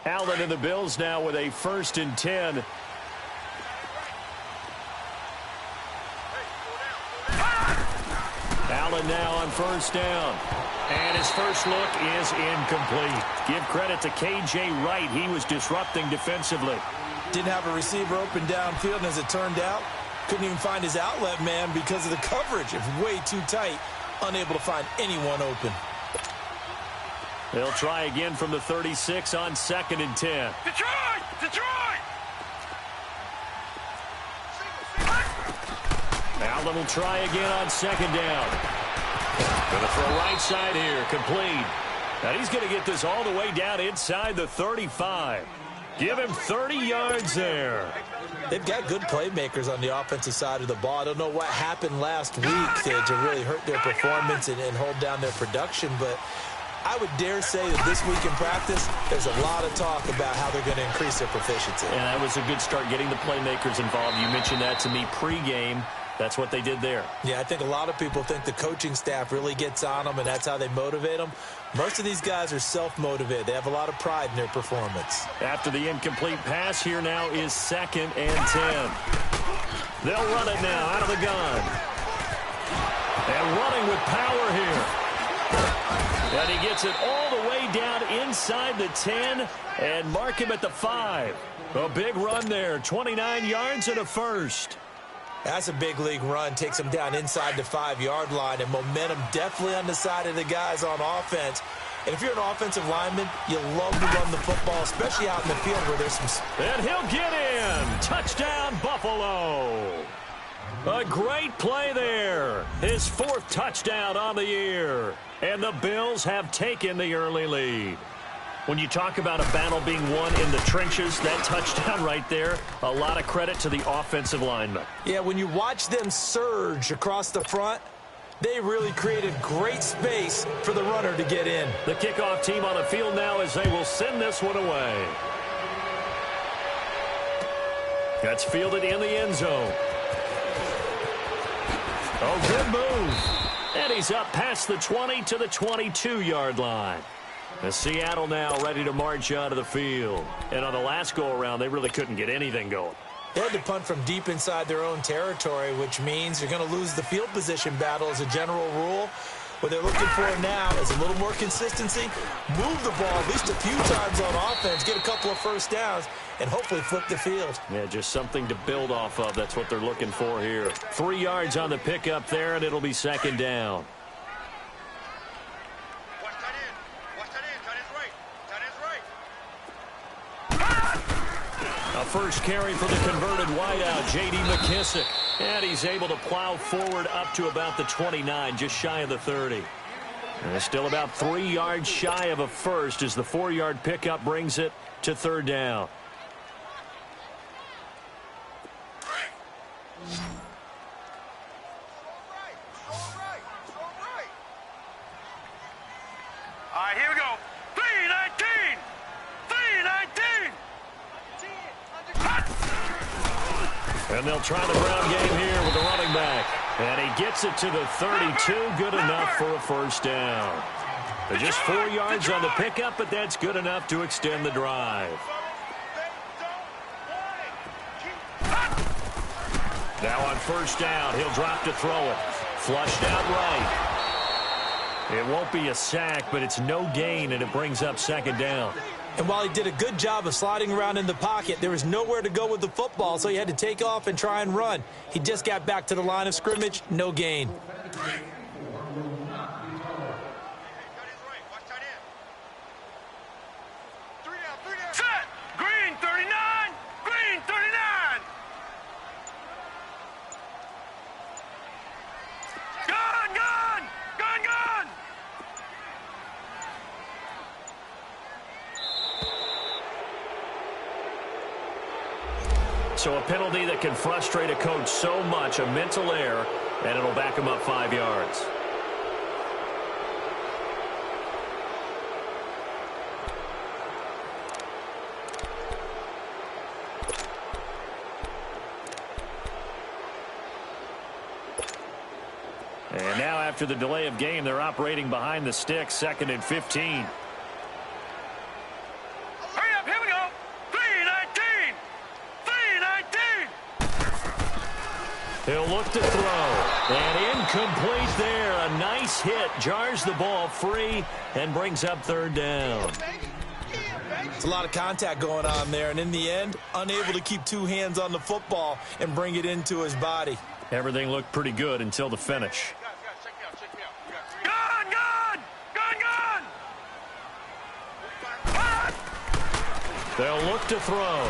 Allen and the Bills now with a 1st and 10. Allen now on 1st down. And his first look is incomplete. Give credit to K.J. Wright. He was disrupting defensively. Didn't have a receiver open downfield, and as it turned out, couldn't even find his outlet man because of the coverage. It was way too tight, unable to find anyone open. They'll try again from the 36 on 2nd and 10. Detroit! Detroit! Allen will try again on 2nd down. Going to throw right side here, complete. Now he's going to get this all the way down inside the 35. Give him 30 yards there. They've got good playmakers on the offensive side of the ball. I don't know what happened last week to really hurt their performance and hold down their production, but I would dare say that this week in practice, there's a lot of talk about how they're going to increase their proficiency. And that was a good start, getting the playmakers involved. You mentioned that to me pregame. That's what they did there. Yeah, I think a lot of people think the coaching staff really gets on them, and that's how they motivate them. Most of these guys are self-motivated. They have a lot of pride in their performance. After the incomplete pass, here now is 2nd and 10. They'll run it now out of the gun. And running with power here. And he gets it all the way down inside the 10 and mark him at the 5. A big run there, 29 yards and a first. That's a big league run. Takes them down inside the 5-yard line, and momentum definitely on the side of the guys on offense. And if you're an offensive lineman, you love to run the football, especially out in the field where there's some... And he'll get in. Touchdown, Buffalo. A great play there. His 4th touchdown on the year. And the Bills have taken the early lead. When you talk about a battle being won in the trenches, that touchdown right there, a lot of credit to the offensive linemen. Yeah, when you watch them surge across the front, they really created great space for the runner to get in. The kickoff team on the field now as they will send this one away. That's fielded in the end zone. Oh, good move. And he's up past the 20 to the 22-yard line. And Seattle now ready to march out of the field. And on the last go-around, they really couldn't get anything going. They had to punt from deep inside their own territory, which means you're going to lose the field position battle as a general rule. What they're looking for now is a little more consistency, move the ball at least a few times on offense, get a couple of first downs, and hopefully flip the field. Yeah, just something to build off of. That's what they're looking for here. 3 yards on the pickup there, and it'll be 2nd down. A first carry for the converted wideout, J.D. McKissick. And he's able to plow forward up to about the 29, just shy of the 30. And it's still about 3 yards shy of a first as the 4-yard pickup brings it to 3rd down. All right, here we go. 3-19! 3-19! And they'll try the ground game here with the running back. And he gets it to the 32. Good enough for a first down. They're just 4 yards on the pickup, but that's good enough to extend the drive. Now on first down, he'll drop to throw it. Flushed out right. It won't be a sack, but it's no gain, and it brings up 2nd down. And while he did a good job of sliding around in the pocket, there was nowhere to go with the football, so he had to take off and try and run. He just got back to the line of scrimmage, no gain. Set! Green 39! Green 39! Gun! Gun! Gun! Gun! So a penalty that can frustrate a coach so much, a mental error, and it'll back him up 5 yards. And now after the delay of game, they're operating behind the sticks, 2nd and 15. Hurry up, here we He'll look to throw. And incomplete there. A nice hit. Jars the ball free and brings up third down. It's a lot of contact going on there, and in the end, unable to keep two hands on the football and bring it into his body. Everything looked pretty good until the finish. Gun, gun! Gun, gun! They'll look to throw.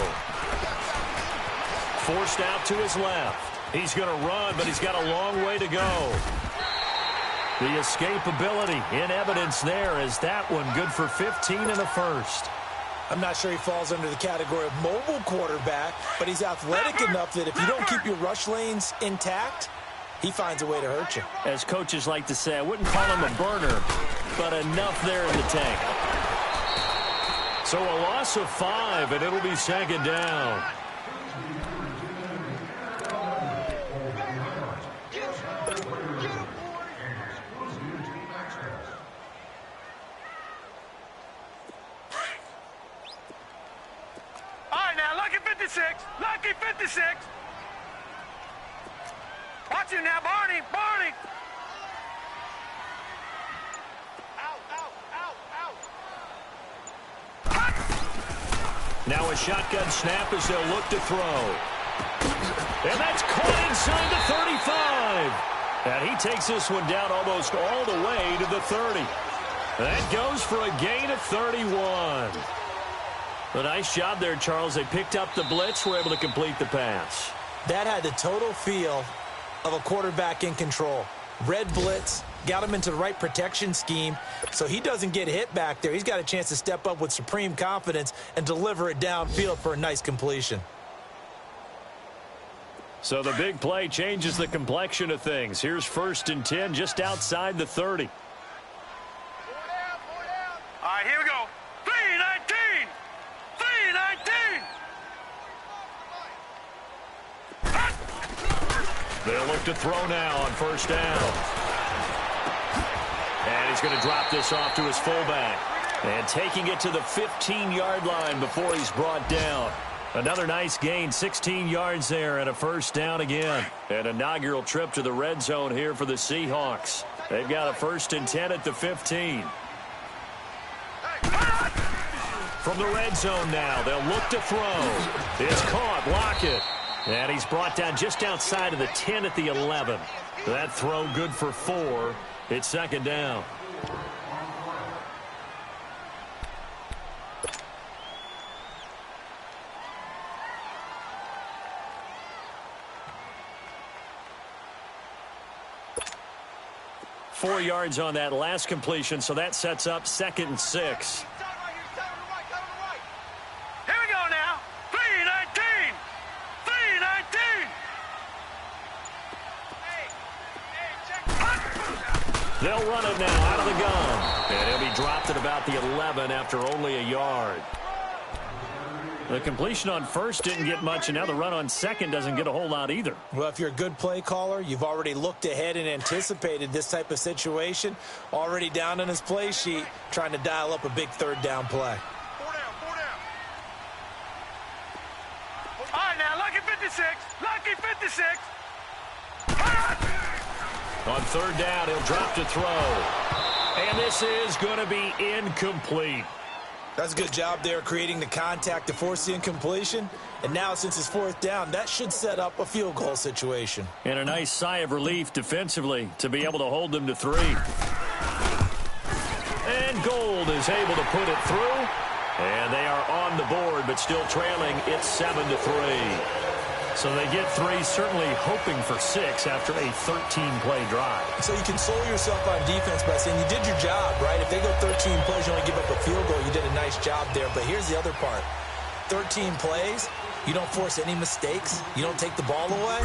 Forced out to his left. He's going to run, but he's got a long way to go. The escapability in evidence there as that one good for 15 and a first. I'm not sure he falls under the category of mobile quarterback, but he's athletic enough that if you don't keep your rush lanes intact, he finds a way to hurt you. As coaches like to say, I wouldn't call him a burner, but enough there in the tank. So a loss of 5, and it'll be second down. Lucky 56. Watch him now, Barney. Barney. Out. Now a shotgun snap as they'll look to throw. And that's caught inside the 35. And he takes this one down almost all the way to the 30. That goes for a gain of 31. A nice job there, Charles. They picked up the blitz, were able to complete the pass. That had the total feel of a quarterback in control. Red blitz, got him into the right protection scheme, so he doesn't get hit back there. He's got a chance to step up with supreme confidence and deliver it downfield for a nice completion. So the big play changes the complexion of things. Here's 1st and 10 just outside the 30. All right, here we go. 3-19. 3-19. They'll look to throw now on 1st down. And he's going to drop this off to his fullback. And taking it to the 15-yard line before he's brought down. Another nice gain, 16 yards there, and a 1st down again. An inaugural trip to the red zone here for the Seahawks. They've got a 1st and 10 at the 15. From the red zone now, they'll look to throw. It's caught, Lockett. And he's brought down just outside of the 10 at the 11. That throw good for 4. It's 2nd down. Four yards on that last completion, so that sets up 2nd and 6. Here we go now. 3-19. 3-19. They'll run it now out of the gun. And he'll be dropped at about the 11 after only a yard. The completion on 1st didn't get much, and now the run on 2nd doesn't get a whole lot either. Well, if you're a good play caller, you've already looked ahead and anticipated this type of situation. Already down on his play sheet, trying to dial up a big 3rd down play. 4 down. All right, now, Lucky 56. Lucky 56. On 3rd down, he'll drop to throw. And this is going to be incomplete. That's a good job there creating the contact to force the incompletion. And now, since it's 4th down, that should set up a field goal situation. And a nice sigh of relief defensively to be able to hold them to 3. And Gold is able to put it through. And they are on the board, but still trailing. It's 7-3. So they get 3, certainly hoping for 6 after a 13-play drive. So you console yourself on defense by saying you did your job, right? If they go 13 plays, you only give up a field goal, you did a nice job there. But here's the other part. 13 plays, you don't force any mistakes, you don't take the ball away.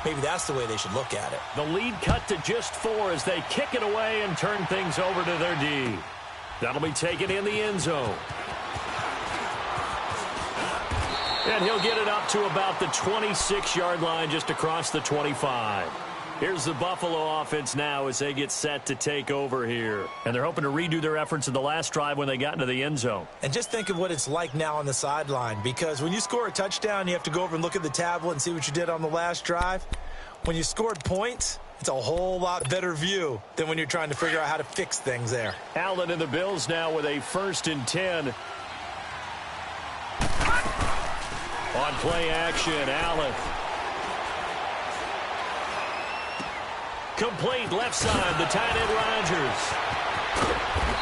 Maybe that's the way they should look at it. The lead cut to just 4 as they kick it away and turn things over to their D. That'll be taken in the end zone. And he'll get it up to about the 26-yard line just across the 25. Here's the Buffalo offense now as they get set to take over here. And they're hoping to redo their efforts in the last drive when they got into the end zone. And just think of what it's like now on the sideline, because when you score a touchdown, you have to go over and look at the tablet and see what you did on the last drive. When you scored points, it's a whole lot better view than when you're trying to figure out how to fix things there. Allen and the Bills now with a 1st and 10. On play action, Allen. Complete left side, the tight end Rodgers.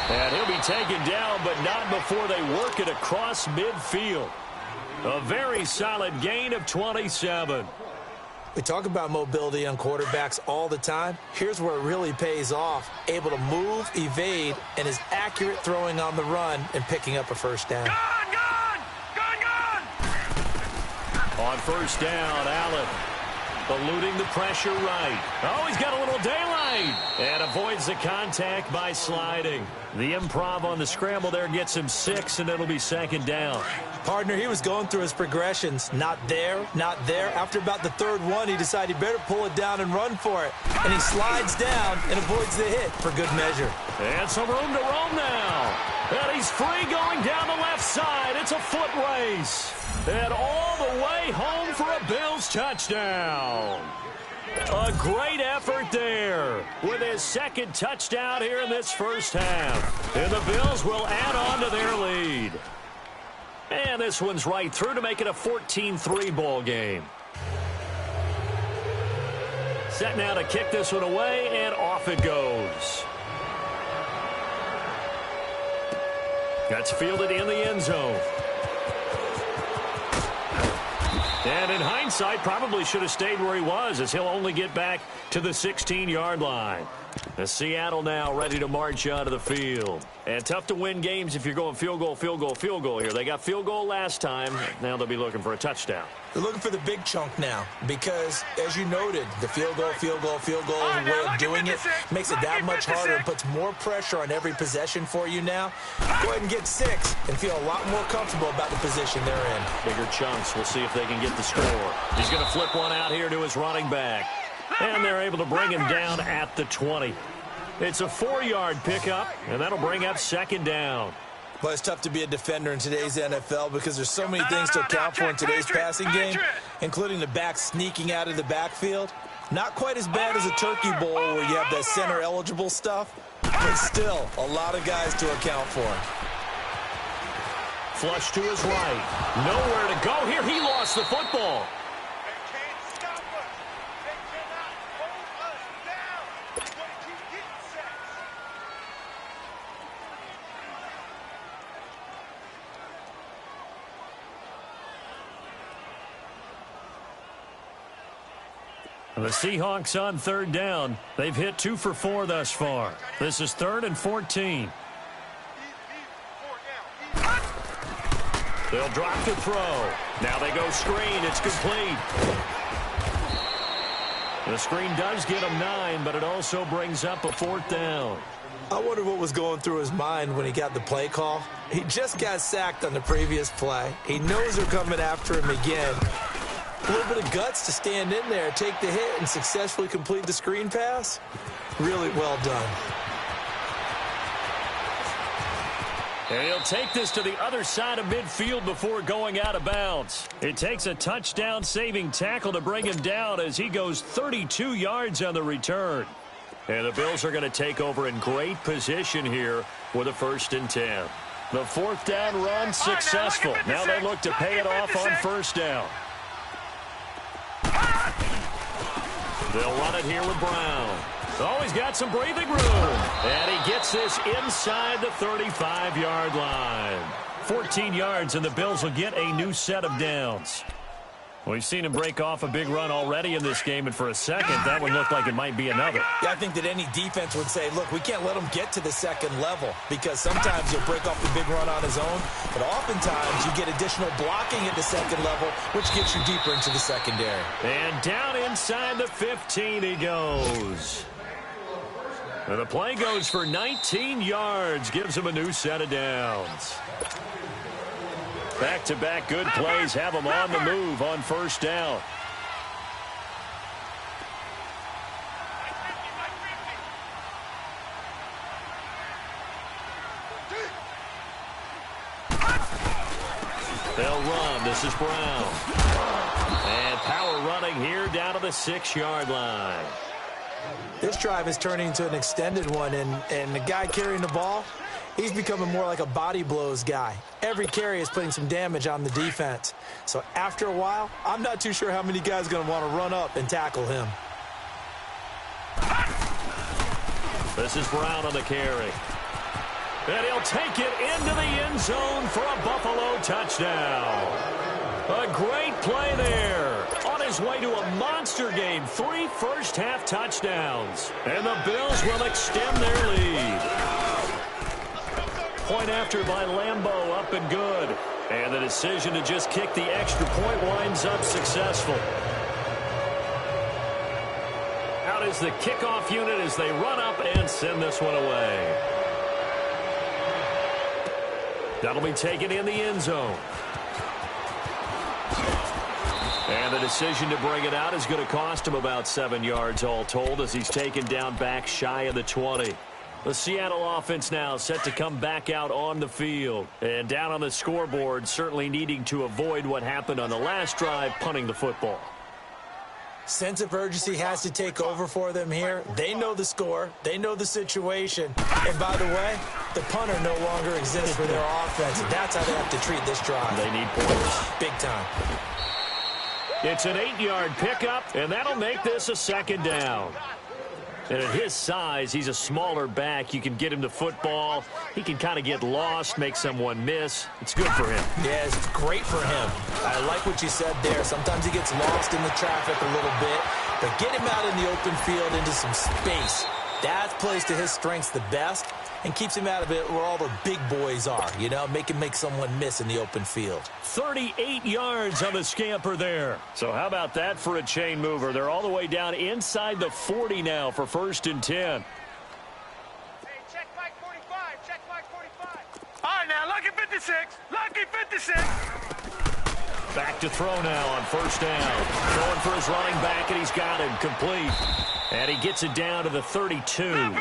And he'll be taken down, but not before they work it across midfield. A very solid gain of 27. We talk about mobility on quarterbacks all the time. Here's where it really pays off. Able to move, evade, and is accurate throwing on the run and picking up a first down. Gone! On first down, Allen eluding the pressure right. Oh, he's got a little daylight and avoids the contact by sliding. The improv on the scramble there gets him 6, and it'll be 2nd down. Partner, he was going through his progressions. Not there, not there. After about the 3rd one, he decided he better pull it down and run for it. And he slides down and avoids the hit for good measure. And some room to roam now. And he's free going down the left side. It's a foot race. And all the way home for a Bills touchdown. A great effort there with his 2nd touchdown here in this first half. And the Bills will add on to their lead. And this one's right through to make it a 14-3 ball game. Set now to kick this one away, and off it goes. That's fielded in the end zone. And in hindsight, probably should have stayed where he was, as he'll only get back to the 16-yard line. The Seattle now ready to march onto the field. And tough to win games if you're going field goal, field goal, field goal here. They got field goal last time. Now they'll be looking for a touchdown. They're looking for the big chunk now because, as you noted, the field goal, field goal, field goal is a way of doing it. Makes it that much harder and puts more pressure on every possession for you now. Go ahead and get 6 and feel a lot more comfortable about the position they're in. Bigger chunks. We'll see if they can get the score. He's going to flip one out here to his running back. And they're able to bring him down at the 20. It's a 4-yard pickup, and that'll bring up 2nd down. Well, it's tough to be a defender in today's NFL because there's so many things to account for in today's passing game, including the back sneaking out of the backfield. Not quite as bad as a turkey bowl where you have that center-eligible stuff, but still a lot of guys to account for. Flush to his right. Nowhere to go here. He lost the football. The Seahawks on 3rd down. They've hit 2 for 4 thus far. This is 3rd and 14. They'll drop to throw. Now they go screen. It's complete. The screen does get him 9, but it also brings up a 4th down. I wonder what was going through his mind when he got the play call. He just got sacked on the previous play. He knows they're coming after him again. A little bit of guts to stand in there, take the hit, and successfully complete the screen pass. Really well done. And he'll take this to the other side of midfield before going out of bounds. It takes a touchdown-saving tackle to bring him down as he goes 32 yards on the return. And the Bills are going to take over in great position here with a 1st and 10. The 4th down run successful. Now they look to pay it off on 1st down. They'll run it here with Brown. Oh, he's got some breathing room. And he gets this inside the 35-yard line. 14 yards, and the Bills will get a new set of downs. We've seen him break off a big run already in this game, and for a second, that one looked like it might be another. Yeah, I think that any defense would say, look, we can't let him get to the 2nd level because sometimes he'll break off the big run on his own, but oftentimes you get additional blocking at the 2nd level, which gets you deeper into the secondary. And down inside the 15 he goes. And the play goes for 19 yards, gives him a new set of downs. Back-to-back good plays have him on the move on 1st down. They'll run. This is Brown. And power running here down to the 6-yard line. This drive is turning into an extended one, and the guy carrying the ball, he's becoming more like a body blows guy. Every carry is putting some damage on the defense. So after a while, I'm not too sure how many guys are going to want to run up and tackle him. This is Brown on the carry. And he'll take it into the end zone for a Buffalo touchdown. A great play there. On his way to a monster game, 3 first-half touchdowns. And the Bills will extend their lead. Point after by Lambeau, up and good. And the decision to just kick the extra point winds up successful. Out is the kickoff unit as they run up and send this one away. That'll be taken in the end zone. And the decision to bring it out is going to cost him about 7 yards all told as he's taken down back shy of the 20. The Seattle offense now set to come back out on the field. And down on the scoreboard, certainly needing to avoid what happened on the last drive, punting the football. Sense of urgency has to take over for them here. They know the score. They know the situation. And by the way, the punter no longer exists for their offense. And that's how they have to treat this drive. They need points. Big time. It's an 8-yard pickup, and that'll make this a 2nd down. And at his size, he's a smaller back. You can get him the football. He can kind of get lost, make someone miss. It's good for him. Yeah, it's great for him. I like what you said there. Sometimes he gets lost in the traffic a little bit, but get him out in the open field into some space. That plays to his strengths the best and keeps him out of it where all the big boys are, you know, make someone miss in the open field. 38 yards on the scamper there. So how about that for a chain mover? They're all the way down inside the 40 now for 1st and 10. Hey, check Mike 45. Check Mike 45. All right, now, lucky 56. Lucky 56. Back to throw now on 1st down. Throwing for his running back, and he's got him complete. And he gets it down to the 32.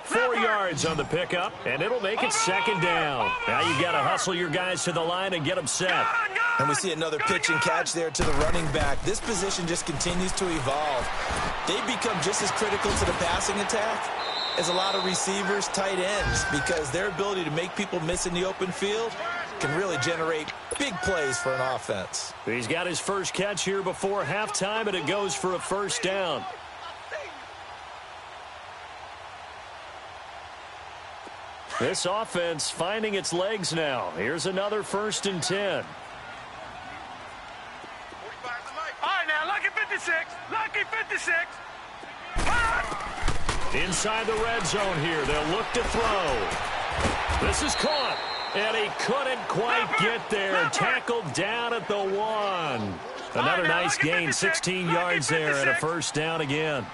4 yards on the pickup, and it'll make it 2nd down. Now you've got to hustle your guys to the line and get them set. And we see another pitch and catch there to the running back. This position just continues to evolve. They become just as critical to the passing attack as a lot of receivers, tight ends, because their ability to make people miss in the open field can really generate big plays for an offense. He's got his first catch here before halftime, and it goes for a 1st down. This offense finding its legs now. Here's another 1st and 10. All right, now, lucky 56. Lucky 56. Inside the red zone here. They'll look to throw. This is caught. And he couldn't quite get there. Tackled down at the 1. Another nice gain. 16 yards there and a 1st down again.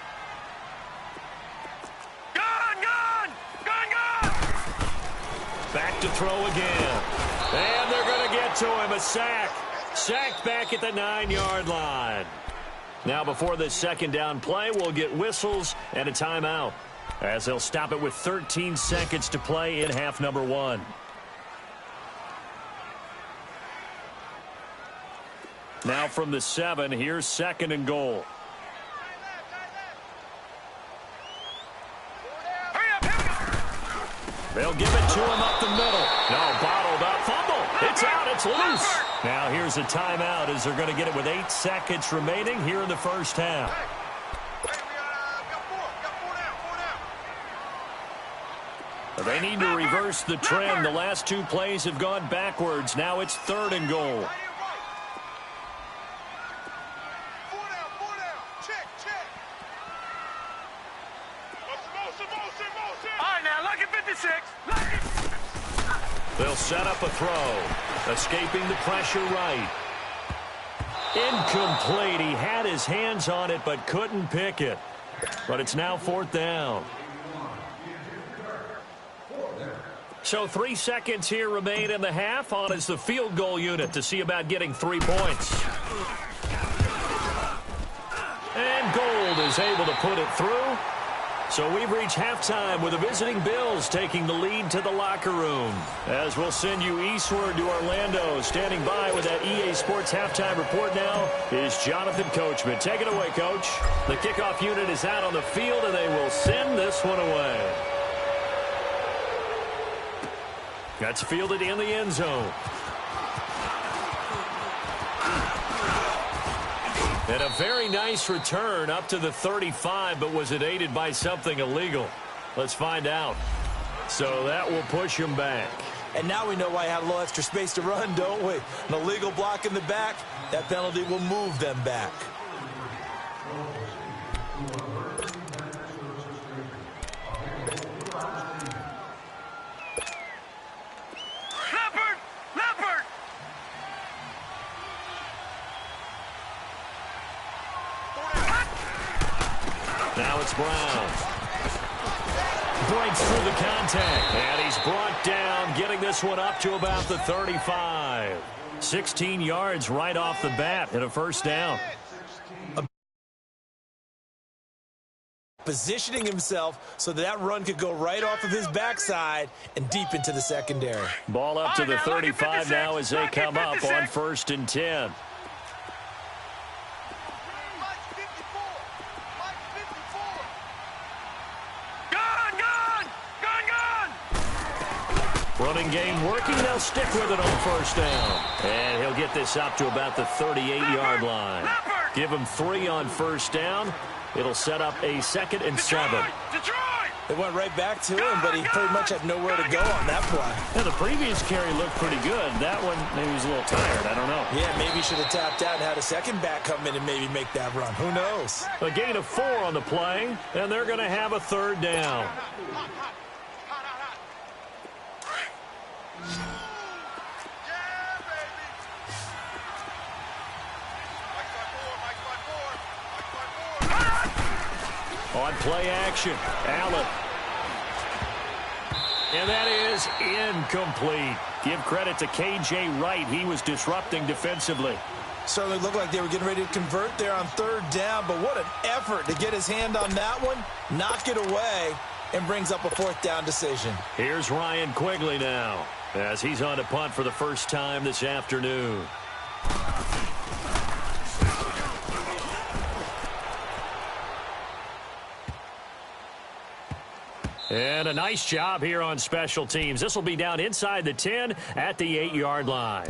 Back to throw again. And they're going to get to him. A sack. Sacked back at the 9-yard line. Now before this 2nd down play, we'll get whistles and a timeout, as they'll stop it with 13 seconds to play in half number 1. Now from the 7, here's 2nd and goal. They'll give it to him up the middle. No, bottled up. Fumble. It's out. It's loose. Now here's a timeout as they're going to get it with 8 seconds remaining here in the 1st half. They need to reverse the trend. The last 2 plays have gone backwards. Now it's 3rd and goal. They'll set up a throw. Escaping the pressure right. Incomplete. He had his hands on it but couldn't pick it. But it's now 4th down. So 3 seconds here remain in the half. On is the field goal unit to see about getting 3 points. And Gold is able to put it through. So we've reached halftime with the visiting Bills taking the lead to the locker room. As we'll send you eastward to Orlando. Standing by with that EA Sports halftime report now is Jonathan Coachman. Take it away, Coach. The kickoff unit is out on the field, and they will send this one away. That's fielded in the end zone. And a very nice return up to the 35, but was it aided by something illegal? Let's find out. So that will push him back. And now we know why he had a little extra space to run, don't we? An illegal block in the back, that penalty will move them back. Now it's Brown. Breaks through the contact. And he's brought down, getting this one up to about the 35. 16 yards right off the bat and a first down. Positioning himself so that run could go right off of his backside and deep into the secondary. Ball up to the 35 now as they come up on 1st and 10. Running game working. They'll stick with it on 1st down. And he'll get this up to about the 38-yard line. Give him 3 on 1st down. It'll set up a 2nd and 7. They went right back to him, but he pretty much had nowhere to go on that play. Yeah, the previous carry looked pretty good. That one, maybe he was a little tired. I don't know. Yeah, maybe he should have tapped out and had a second back come in and maybe make that run. Who knows? A gain of 4 on the play, and they're going to have a 3rd down. On play action, Allen. And that is incomplete. Give credit to K.J. Wright. He was disrupting defensively. Certainly looked like they were getting ready to convert there on 3rd down, but what an effort to get his hand on that one, knock it away, and brings up a 4th down decision. Here's Ryan Quigley now, as he's on to punt for the first time this afternoon. And a nice job here on special teams. This will be down inside the 10 at the 8-yard line.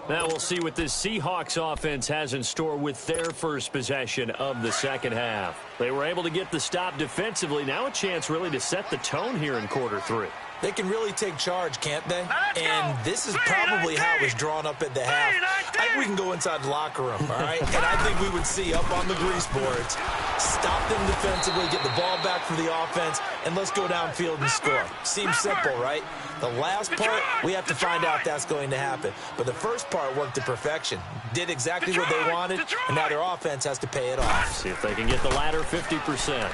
Now we'll see what this Seahawks offense has in store with their first possession of the second half. They were able to get the stop defensively. Now a chance really to set the tone here in quarter 3. They can really take charge, can't they? And this is probably how it was drawn up at the half. I think we can go inside the locker room, all right? And I think we would see up on the grease boards, stop them defensively, get the ball back for the offense, and let's go downfield and score. Seems simple, right? The last part, we have to find out if that's going to happen. But the first part worked to perfection. Did exactly what they wanted, and now their offense has to pay it off. See if they can get the latter 50%.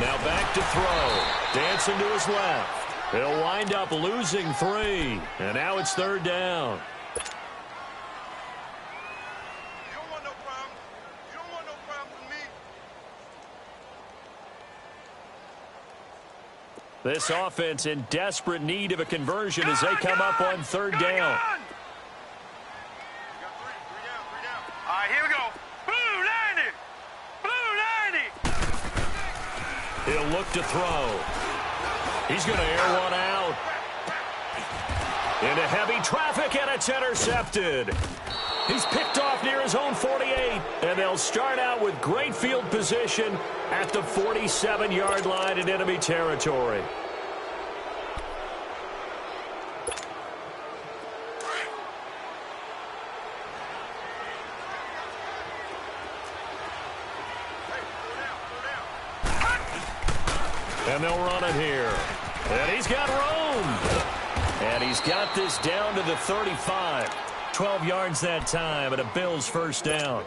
Now back to throw. Dancing to his left. He'll wind up losing 3. And now it's 3rd down. You don't want no problem. You don't want no problem with me. This offense in desperate need of a conversion as they come up on 3rd down. Three down. All right, here we go. Blue 90. He'll look to throw. He's going to air one out. Into heavy traffic, and it's intercepted. He's picked off near his own 48, and they'll start out with great field position at the 47-yard line in enemy territory. And they'll run it here. And he's got room. And he's got this down to the 35. 12 yards that time, and a Bills first down.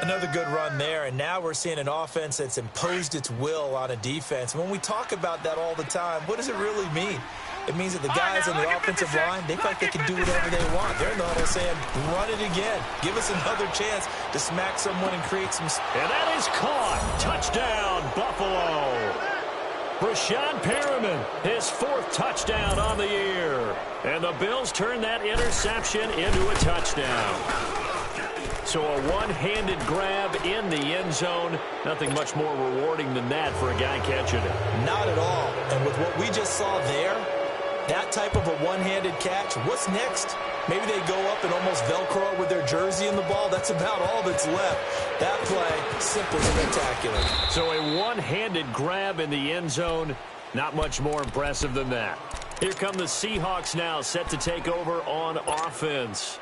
Another good run there, and now we're seeing an offense that's imposed its will on a defense. When we talk about that all the time, what does it really mean? It means that the guys on the offensive line, they feel like they can do whatever they want. They're in the huddle saying, run it again. Give us another chance to smack someone and create some... And that is caught. Touchdown, Buffalo. Brashad Perriman, his 4th touchdown on the year. And the Bills turn that interception into a touchdown. So a one-handed grab in the end zone. Nothing much more rewarding than that for a guy catching it. Not at all. And with what we just saw there, that type of a one-handed catch, what's next? Maybe they go up and almost Velcro with their jersey in the ball. That's about all that's left. That play, simply spectacular. So a one-handed grab in the end zone. Not much more impressive than that. Here come the Seahawks now, set to take over on offense.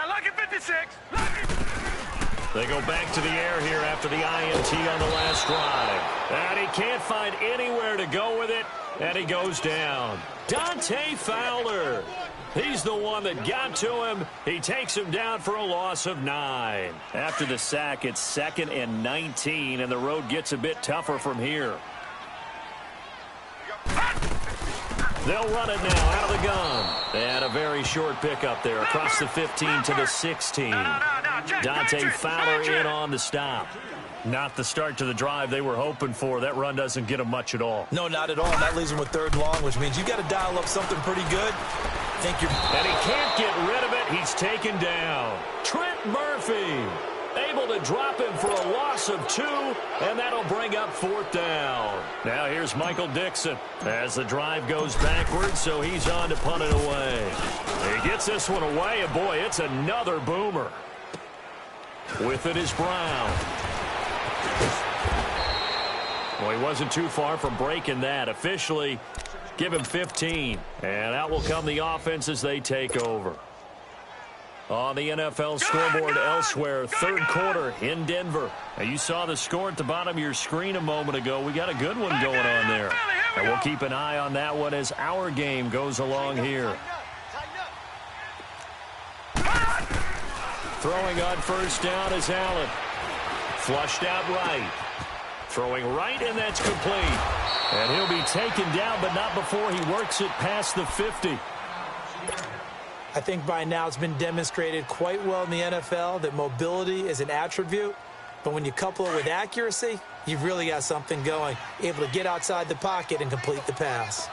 Look at 56. They go back to the air here after the INT on the last drive. And he can't find anywhere to go with it, and he goes down. Dante Fowler. He's the one that got to him. He takes him down for a loss of 9. After the sack, it's 2nd and 19, and the road gets a bit tougher from here. They'll run it now out of the gun. And a very short pickup there across the 15 to the 16. Dante Fowler in on the stop. Not the start to the drive they were hoping for. That run doesn't get them much at all. No, not at all. And that leaves them with 3rd and long, which means you've got to dial up something pretty good. And he can't get rid of it. He's taken down. Trent Murphy able to drop him for a loss of 2, and that'll bring up 4th down. Now here's Michael Dixon as the drive goes backwards, so he's on to punt it away. He gets this one away, and boy, it's another boomer. With it is Brown. Well, he wasn't too far from breaking that. Officially, give him 15, and out will come the offense as they take over. On the NFL scoreboard elsewhere, 3rd quarter in Denver. Now, you saw the score at the bottom of your screen a moment ago. We got a good one going on there. And we'll keep an eye on that one as our game goes along here. Throwing on 1st down is Allen. Flushed out right. Throwing right, and that's complete. And he'll be taken down, but not before he works it past the 50. I think by now it's been demonstrated quite well in the NFL that mobility is an attribute. But when you couple it with accuracy, you've really got something going. Able to get outside the pocket and complete the pass.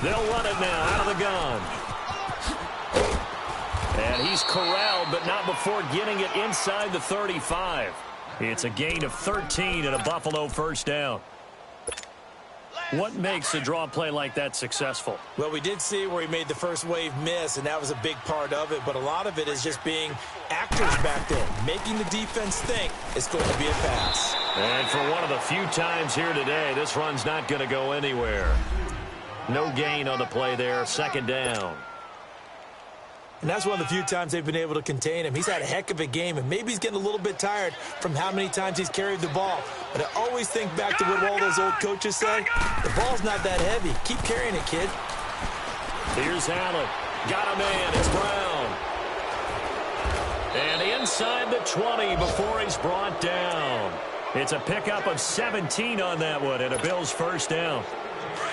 They'll run it now out of the gun. And he's corralled, but not before getting it inside the 35. It's a gain of 13 and a Buffalo 1st down. What makes a draw play like that successful? Well, we did see where he made the first wave miss, and that was a big part of it. But a lot of it is just being actors back there, making the defense think it's going to be a pass. And for one of the few times here today, this run's not going to go anywhere. No gain on the play there, 2nd down. And that's one of the few times they've been able to contain him. He's had a heck of a game, and maybe he's getting a little bit tired from how many times he's carried the ball. But I always think back to what all those old coaches say. The ball's not that heavy. Keep carrying it, kid. Here's Allen. Got a man. It's Brown. And inside the 20 before he's brought down. It's a pickup of 17 on that one, and a Bills 1st down.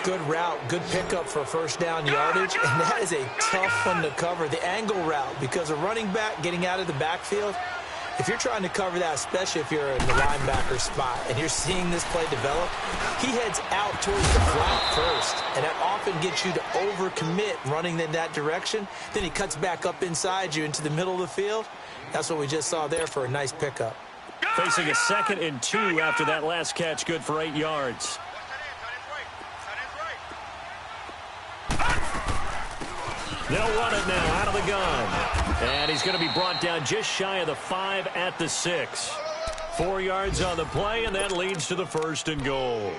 Good route, good pickup for 1st down yardage, and that is a tough one to cover, the angle route, because a running back getting out of the backfield, if you're trying to cover that, especially if you're in the linebacker spot and you're seeing this play develop, he heads out towards the flat first, and that often gets you to overcommit running in that direction. Then he cuts back up inside you into the middle of the field. That's what we just saw there for a nice pickup. Facing a 2nd and 2 after that last catch, good for 8 yards. They'll run it now out of the gun. And he's going to be brought down just shy of the 5 at the 6. 4 yards on the play, and that leads to the 1st and goal.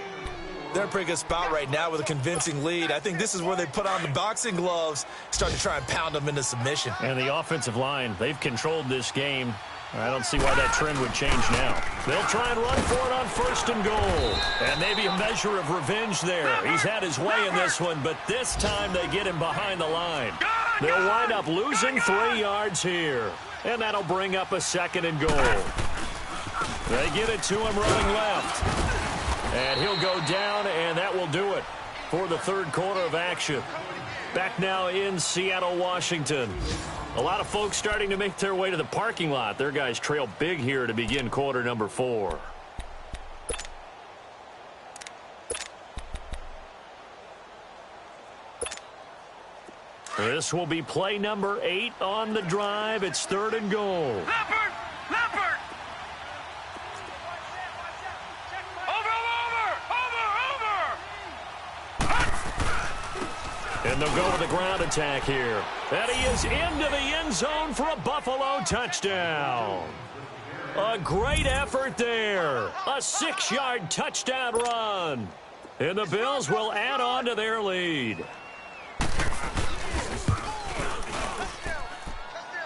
They're in a pretty good spot right now with a convincing lead. I think this is where they put on the boxing gloves, start to try and pound them into submission. And the offensive line, they've controlled this game. I don't see why that trend would change now. They'll try and run for it on 1st and goal. And maybe a measure of revenge there. He's had his way in this one, but this time they get him behind the line. They'll wind up losing 3 yards here. And that'll bring up a 2nd and goal. They get it to him running left. And he'll go down, and that will do it for the third quarter of action. Back now in Seattle, Washington. A lot of folks starting to make their way to the parking lot. Their guys trail big here to begin quarter number 4. This will be play number 8 on the drive. It's 3rd and goal. Leopard! Leopard! Over! And they'll go with the ground attack here. And he is into the end zone for a Buffalo touchdown. A great effort there. A 6-yard touchdown run. And the Bills will add on to their lead.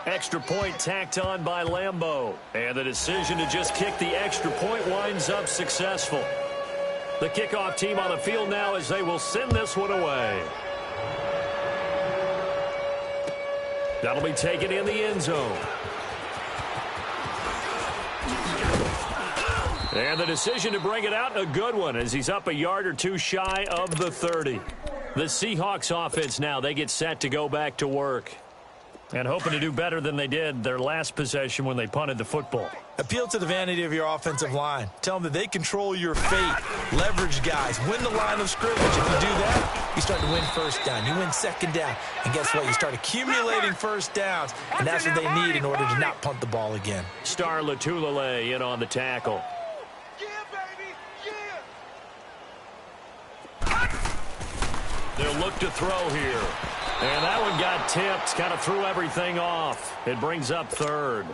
Extra point tacked on by Lambeau. And the decision to just kick the extra point winds up successful. The kickoff team on the field now as they will send this one away. That'll be taken in the end zone. And the decision to bring it out, a good one, as he's up a yard or two shy of the 30. The Seahawks offense now, they get set to go back to work. And hoping to do better than they did their last possession when they punted the football. Appeal to the vanity of your offensive line. Tell them that they control your fate. Leverage guys. Win the line of scrimmage. If you do that, you start to win first down. You win second down. And guess what? You start accumulating first downs. And that's what they need in order to not punt the ball again. Star Latulele in on the tackle. Yeah, baby! Yeah! They'll look to throw here. And that one got tipped. Kind of threw everything off. It brings up 3rd.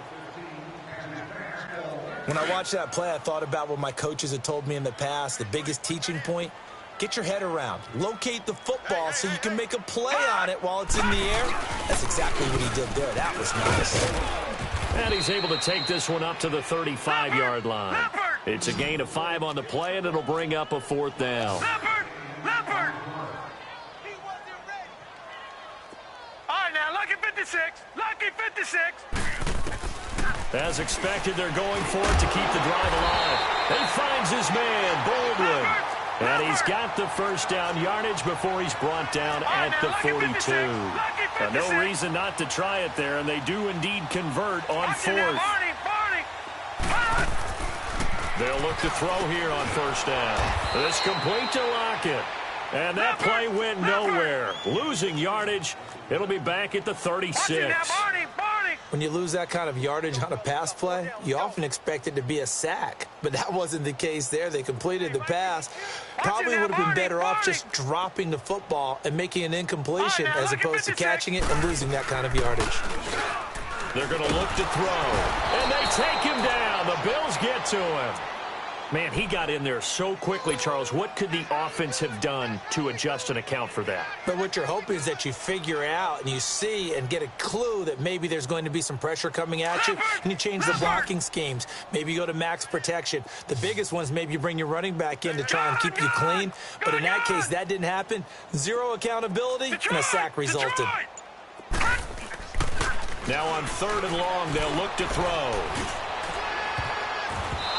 When I watched that play, I thought about what my coaches had told me in the past. The biggest teaching point, get your head around. Locate the football so you can make a play on it while it's in the air. That's exactly what he did there. That was nice. And he's able to take this one up to the 35-yard line. It's a gain of 5 on the play, and it'll bring up a 4th down. Leopard! Leopard! He wasn't ready. All right, now, lucky 56. Lucky 56. As expected, they're going for it to keep the drive alive. He finds his man, Baldwin. And he's got the first down yardage before he's brought down at the 42. No reason not to try it there, and they do indeed convert on 4th. They'll look to throw here on first down. It's complete to Lockett. And that play went nowhere. Losing yardage. It'll be back at the 36. When you lose that kind of yardage on a pass play, you often expect it to be a sack. But that wasn't the case there. They completed the pass. Probably would have been better off just dropping the football and making an incompletion as opposed to catching it and losing that kind of yardage. They're going to look to throw. And they take him down. The Bills get to him. Man, he got in there so quickly, Charles. What could the offense have done to adjust and account for that? But what you're hoping is that you figure out and you see and get a clue that maybe there's going to be some pressure coming at you, and you change the blocking schemes. Maybe you go to max protection. The biggest ones, maybe you bring your running back in to try and keep you clean. But in that case, that didn't happen. 0 accountability, and a sack resulted. Now on 3rd and long, they'll look to throw.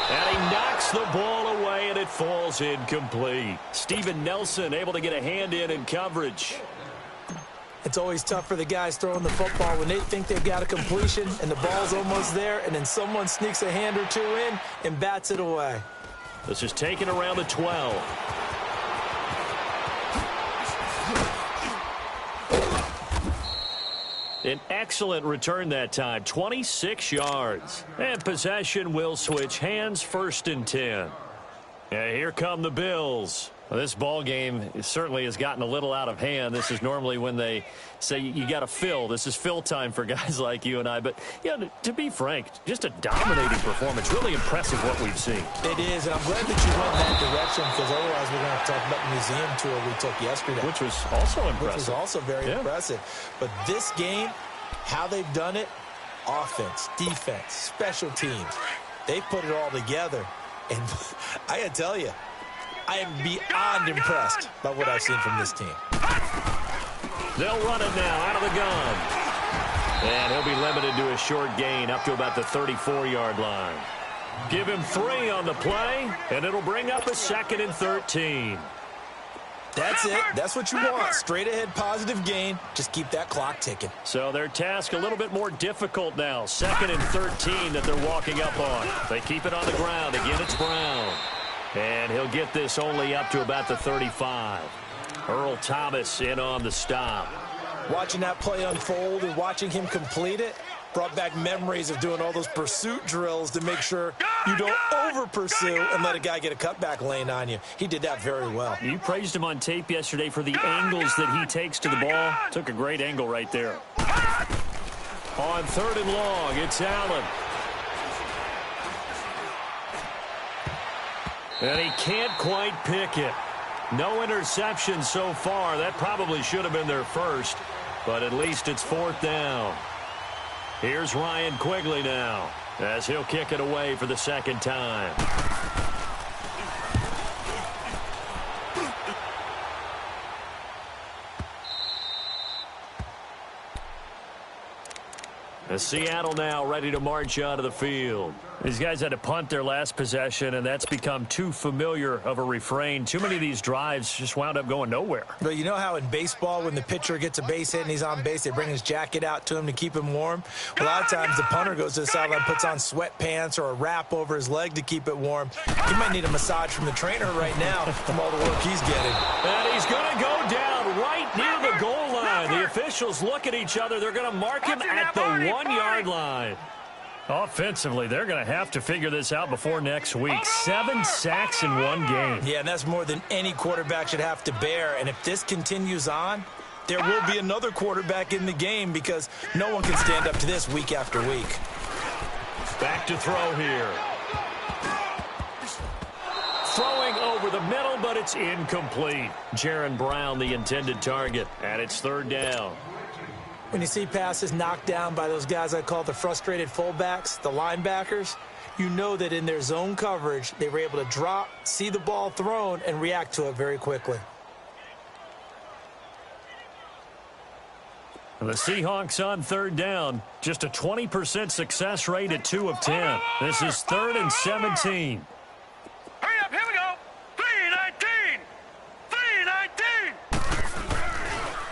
And he knocks the ball away, and it falls incomplete. Steven Nelson able to get a hand in coverage. It's always tough for the guys throwing the football when they think they've got a completion and the ball's almost there, and then someone sneaks a hand or two in and bats it away. This is taken around the 12. An excellent return that time, 26 yards. And possession will switch hands, 1st and 10. And here come the Bills. Well, this ball game certainly has gotten a little out of hand. This is normally when they say you got to fill. This is fill time for guys like you and I. But, yeah, to be frank, just a dominating performance. Really impressive what we've seen. It is, and I'm glad that you went in that direction, because otherwise we're going to have to talk about the museum tour we took yesterday. Which was also impressive. Which was also very impressive. But this game, how they've done it, offense, defense, special teams, they put it all together. And I got to tell you, I am beyond impressed by what I've seen from this team. They'll run it now out of the gun. And he'll be limited to a short gain up to about the 34-yard line. Give him 3 on the play, and it'll bring up a 2nd and 13. That's it. That's what you want. Straight ahead positive gain. Just keep that clock ticking. So their task a little bit more difficult now. 2nd and 13 that they're walking up on. They keep it on the ground. Again, it's Brown. And he'll get this only up to about the 35. Earl Thomas in on the stop. Watching that play unfold and watching him complete it brought back memories of doing all those pursuit drills to make sure you don't over-pursue and let a guy get a cutback lane on you. He did that very well. You praised him on tape yesterday for the angles that he takes to the ball. Took a great angle right there. On 3rd and long, it's Allen. And he can't quite pick it. No interception so far. That probably should have been their first, but at least it's 4th down. Here's Ryan Quigley now, as he'll kick it away for the 2nd time. Seattle now ready to march out of the field. These guys had to punt their last possession, and that's become too familiar of a refrain. Too many of these drives just wound up going nowhere. But you know how in baseball, when the pitcher gets a base hit and he's on base, they bring his jacket out to him to keep him warm? A lot of times the punter goes to the sideline, puts on sweatpants or a wrap over his leg to keep it warm. He might need a massage from the trainer right now from all the work he's getting. And he's going to go down right near the goal line. The officials look at each other. They're going to mark him at the 1-yard line. Offensively, they're going to have to figure this out before next week. 7 sacks in one game. Yeah, and that's more than any quarterback should have to bear. And if this continues on, there will be another quarterback in the game because no one can stand up to this week after week. Back to throw here. Throwing over the middle, but it's incomplete. Jaron Brown, the intended target, and it's 3rd down. When you see passes knocked down by those guys I call the frustrated fullbacks, the linebackers, you know that in their zone coverage, they were able to drop, see the ball thrown, and react to it very quickly. The Seahawks on 3rd down. Just a 20% success rate at 2 of 10. This is 3rd and 17. Hurry up, here we go. 3-19. 3-19.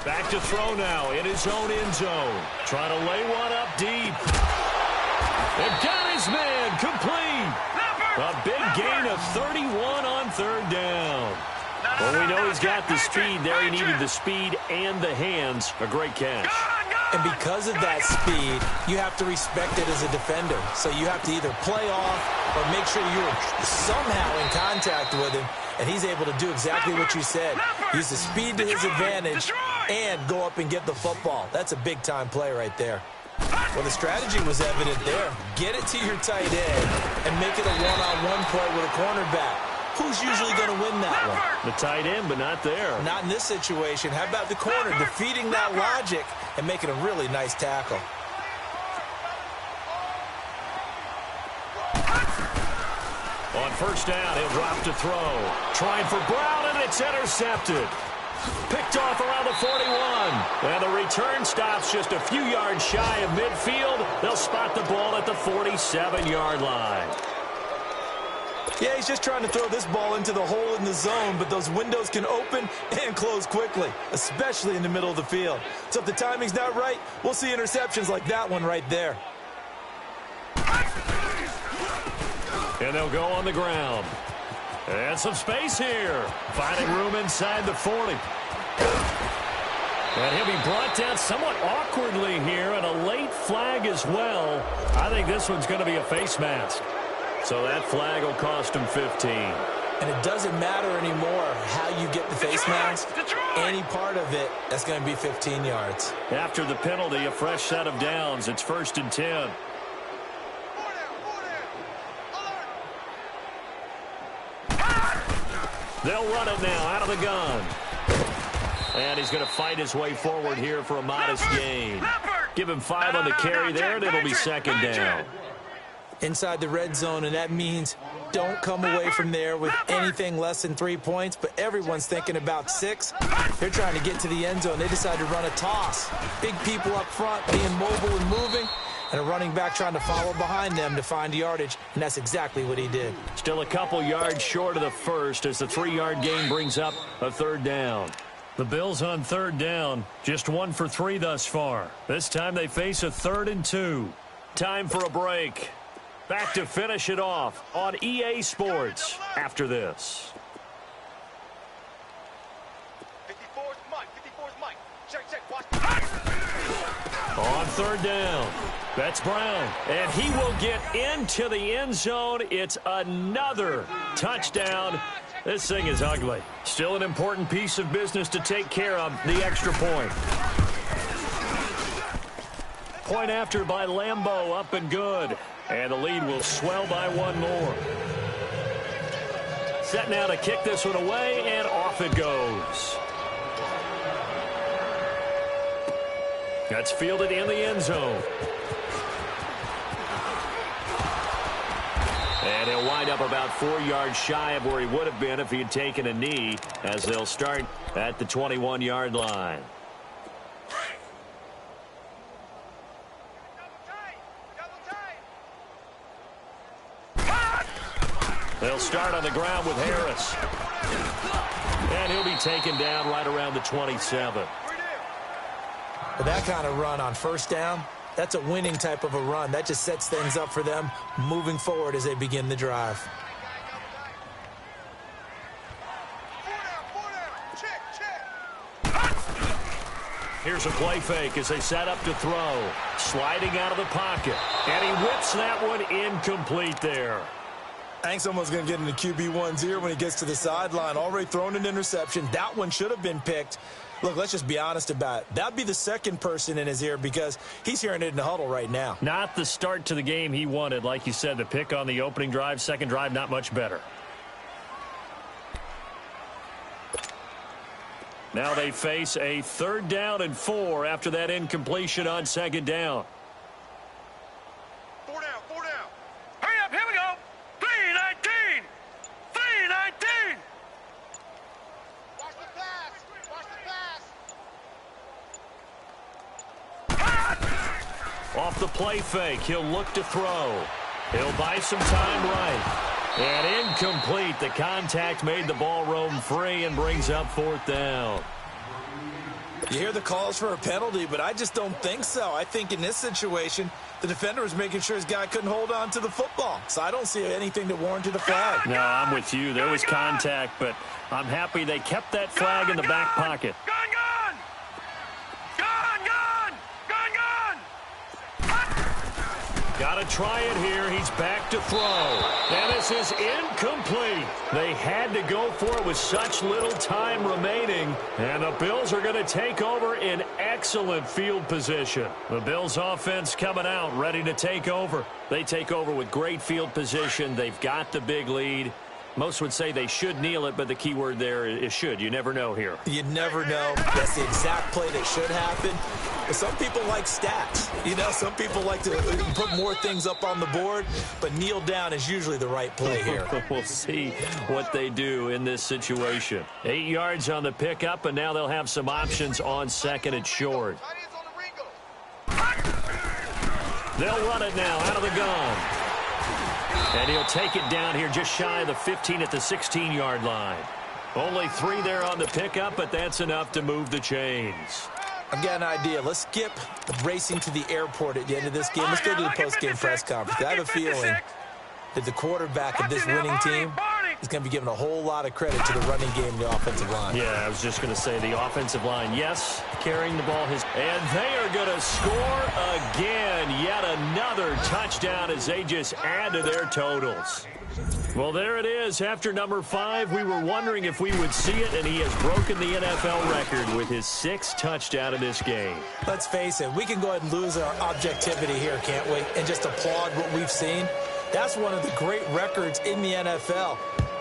Back to throw now in his own end zone. Trying to lay one up deep. They've got his man complete. A big gain of 31 on 3rd down. Well, we know he's got the speed there. He needed the speed and the hands. A great catch. And because of that speed, you have to respect it as a defender. So you have to either play off or make sure you're somehow in contact with him. And he's able to do exactly what you said. Use the speed to his advantage and go up and get the football. That's a big-time play right there. Well, the strategy was evident there. Get it to your tight end and make it a one-on-one play with a cornerback. Who's usually going to win that one? The tight end, but not there. Not in this situation. How about the corner defeating that logic and making a really nice tackle? On 1st down, he'll drop to throw. Trying for Brown, and it's intercepted. Picked off around the 41. And the return stops just a few yards shy of midfield. They'll spot the ball at the 47-yard line. Yeah, he's just trying to throw this ball into the hole in the zone, but those windows can open and close quickly, especially in the middle of the field. So if the timing's not right, we'll see interceptions like that one right there. And they'll go on the ground. And some space here. Finding room inside the 40. And he'll be brought down somewhat awkwardly here, and a late flag as well. I think this one's going to be a face mask. So that flag will cost him 15. And it doesn't matter anymore how you get the face mask. Any part of it, that's going to be 15 yards. After the penalty, a fresh set of downs. It's 1st and 10. They'll run it now out of the gun. And he's going to fight his way forward here for a modest gain. Give him 5 on the carry there, and it'll be 2nd down. Inside the red zone, and that means don't come away from there with anything less than 3 points, but everyone's thinking about 6. They're trying to get to the end zone. They decide to run a toss. Big people up front being mobile and moving. and a running back trying to follow behind them to find yardage, and that's exactly what he did. Still a couple yards short of the first as the 3-yard gain brings up a third down. The Bills on third down, just 1 for 3 thus far. This time they face a 3rd and 2. Time for a break. Back to finish it off on EA Sports after this. 54's Mike. 54's Mike. Check. Watch. On third down, that's Brown, and he will get into the end zone. It's another touchdown. This thing is ugly. Still an important piece of business to take care of, the extra point. Point after by Lambeau, up and good. And the lead will swell by 1 more. Set now to kick this one away, and off it goes. That's fielded in the end zone. And he'll wind up about 4 yards shy of where he would have been if he had taken a knee, as they'll start at the 21-yard line. They'll start on the ground with Harris. And he'll be taken down right around the 27. But that kind of run on first down, that's a winning type of a run. That just sets things up for them moving forward as they begin the drive. Here's a play fake as they set up to throw. Sliding out of the pocket. And he whips that one incomplete there. I think someone's going to get into QB1's ear when he gets to the sideline. Already thrown an interception. That one should have been picked. Look, let's just be honest about it. That'd be the second person in his ear because he's hearing it in the huddle right now. Not the start to the game he wanted. Like you said, the pick on the opening drive, second drive, not much better. Now they face a 3rd down and 4 after that incompletion on second down. 4 down. Hurry up, here we go. 3-19. 3-19. Watch the pass. Off the play fake, he'll look to throw. He'll buy some time right. And incomplete. The contact made the ball roam free and brings up 4th down. You hear the calls for a penalty, but I just don't think so. I think in this situation, the defender was making sure his guy couldn't hold on to the football. So I don't see anything that warranted a flag. No, I'm with you. There was contact, but I'm happy they kept that flag in the back pocket. Gone. Got to try it here. He's back to throw. And this is incomplete. They had to go for it with such little time remaining. And the Bills are going to take over in excellent field position. The Bills offense coming out, ready to take over. They take over with great field position. They've got the big lead. Most would say they should kneel it, but the key word there is should. You never know here. You never know. That's the exact play that should happen. But some people like stats. You know, some people like to put more things up on the board, but kneel down is usually the right play here. We'll see what they do in this situation. 8 yards on the pickup, and now they'll have some options on 2nd and short. They'll run it now out of the gun. And he'll take it down here just shy of the 15 at the 16-yard line. Only 3 there on the pickup, but that's enough to move the chains. I've got an idea. Let's skip racing to the airport at the end of this game. Let's go to the post-game press conference. I have a feeling that the quarterback of this winning team is going to be given a whole lot of credit to the running game and the offensive line. Yeah, I was just going to say the offensive line, yes, carrying the ball. And they are going to score again. Yet another touchdown as they just add to their totals. Well, there it is. After number 5, we were wondering if we would see it, and he has broken the NFL record with his 6th touchdown in this game. Let's face it, we can go ahead and lose our objectivity here, can't we? And just applaud what we've seen. That's one of the great records in the NFL.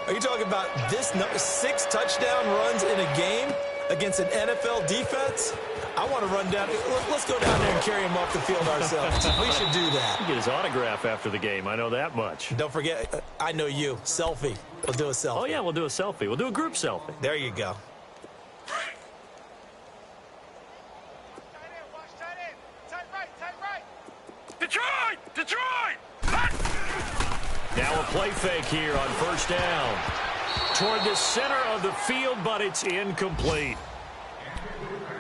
Are you talking about this 6 touchdown runs in a game against an NFL defense? I want to run down. Let's go down there and carry him off the field ourselves. We should do that. Get his autograph after the game. I know that much. Don't forget, I know you. Selfie. We'll do a selfie. Oh, yeah, we'll do a selfie. We'll do a group selfie. There you go. Detroit! play fake here on first down. Toward the center of the field, but it's incomplete.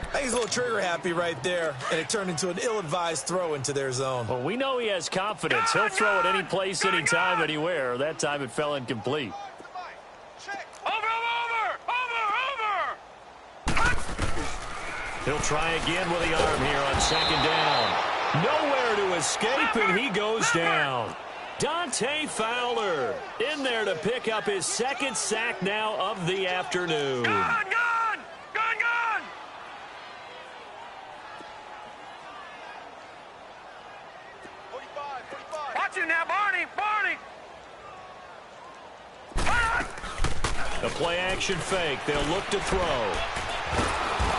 I think he's a little trigger happy right there, and it turned into an ill-advised throw into their zone. Well, we know he has confidence. He'll throw it any place, anytime, anywhere. That time it fell incomplete. He'll try again with the arm here on second down. Nowhere to escape, and he goes down. Dante Fowler in there to pick up his second sack now of the afternoon. Gone! Watch it now, Barney! The play-action fake. They'll look to throw.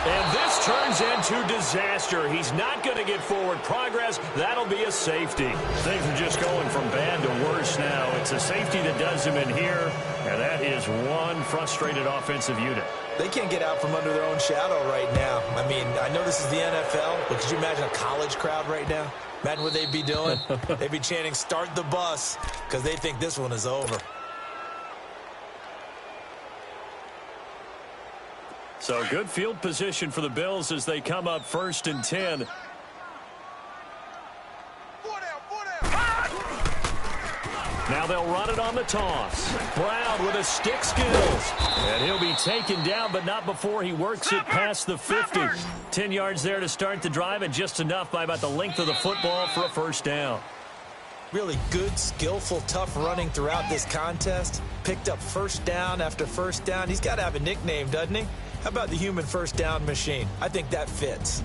And this turns into disaster. He's not going to get forward progress. That'll be a safety. Things are just going from bad to worse now. It's a safety that does him in here, and that is one frustrated offensive unit. They can't get out from under their own shadow right now. I mean, I know this is the NFL, but could you imagine a college crowd right now? Imagine what they'd be doing. They'd be chanting, "Start the bus," because they think this one is over. So good field position for the Bills as they come up 1st and 10. Now they'll run it on the toss. Brown with his stick skills. And he'll be taken down, but not before he works it past the 50. 10 yards there to start the drive, and just enough by about the length of the football for a first down. Really good, skillful, tough running throughout this contest. Picked up first down after first down. He's got to have a nickname, doesn't he? How about the human first down machine? I think that fits.